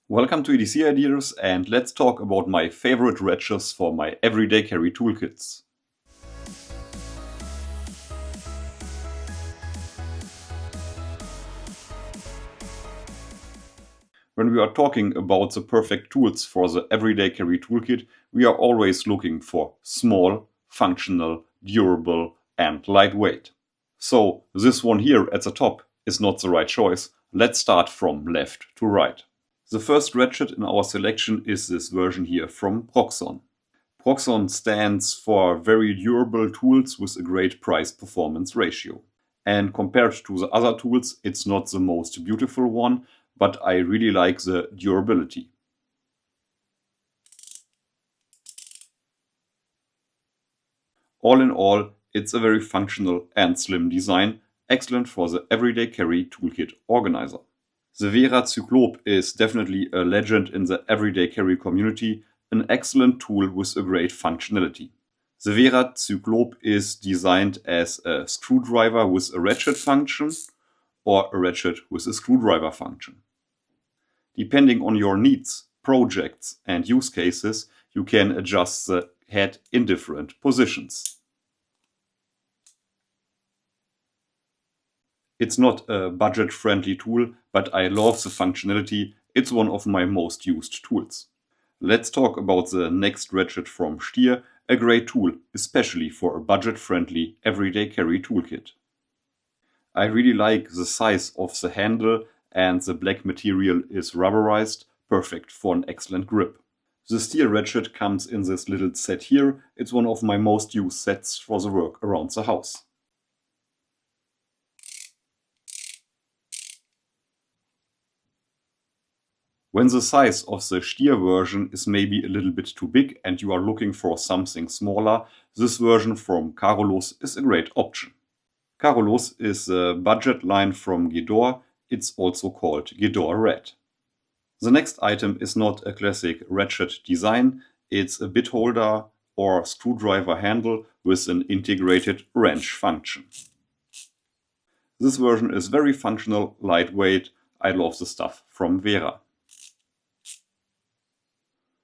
Welcome to EDC Ideas, and let's talk about my favorite ratchets for my everyday carry toolkits. When we are talking about the perfect tools for the everyday carry toolkit, we are always looking for small, functional, durable, and lightweight. So this one here at the top is not the right choice. Let's start from left to right. The first ratchet in our selection is this version here from Proxxon. Proxxon stands for very durable tools with a great price-performance ratio. And compared to the other tools, it's not the most beautiful one, but I really like the durability. All in all, it's a very functional and slim design, excellent for the everyday carry toolkit organizer. The WERA Zyklop is definitely a legend in the everyday carry community, an excellent tool with a great functionality. The WERA Zyklop is designed as a screwdriver with a ratchet function or a ratchet with a screwdriver function. Depending on your needs, projects and use cases, you can adjust the head in different positions. It's not a budget-friendly tool, but I love the functionality. It's one of my most used tools. Let's talk about the next ratchet from Stier, a great tool, especially for a budget-friendly everyday carry toolkit. I really like the size of the handle, and the black material is rubberized, perfect for an excellent grip. The Stier ratchet comes in this little set here. It's one of my most used sets for the work around the house. When the size of the Stier version is maybe a little bit too big and you are looking for something smaller, this version from CAROLUS is a great option. CAROLUS is a budget line from Gedor. It's also called Gedor Red. The next item is not a classic ratchet design. It's a bit holder or screwdriver handle with an integrated wrench function. This version is very functional, lightweight. I love the stuff from WERA.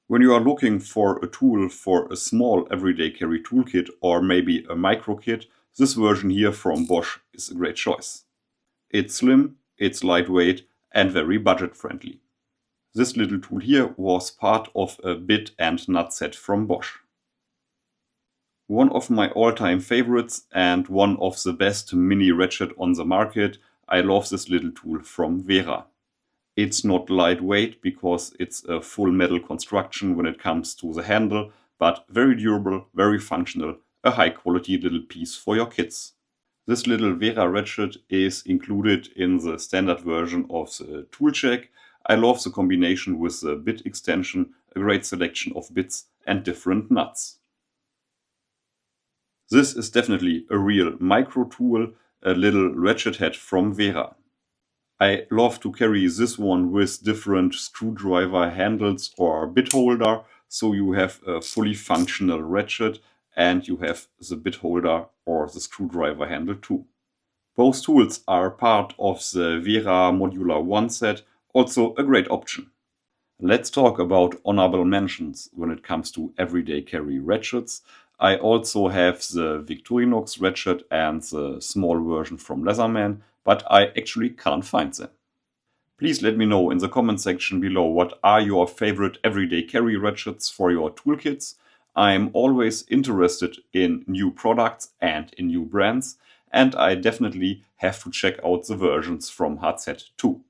When you are looking for a tool for a small everyday carry toolkit or maybe a micro kit, this version here from Bosch is a great choice. It's slim, it's lightweight and very budget friendly. This little tool here was part of a bit and nut set from Bosch. One of my all-time favorites and one of the best mini ratchet on the market. I love this little tool from WERA. It's not lightweight because it's a full metal construction when it comes to the handle, but very durable, very functional, a high quality little piece for your kids. This little WERA ratchet is included in the standard version of the toolcheck. I love the combination with the bit extension, a great selection of bits and different nuts. This is definitely a real micro tool, a little ratchet head from WERA. I love to carry this one with different screwdriver handles or bit holder, so you have a fully functional ratchet and you have the bit holder or the screwdriver handle too. Both tools are part of the WERA Modular 1 set, also a great option. Let's talk about honorable mentions when it comes to everyday carry ratchets. I also have the Victorinox ratchet and the small version from Leatherman, but I actually can't find them. Please let me know in the comment section below what are your favorite everyday carry ratchets for your toolkits. I'm always interested in new products and in new brands, and I definitely have to check out the versions from HZ too.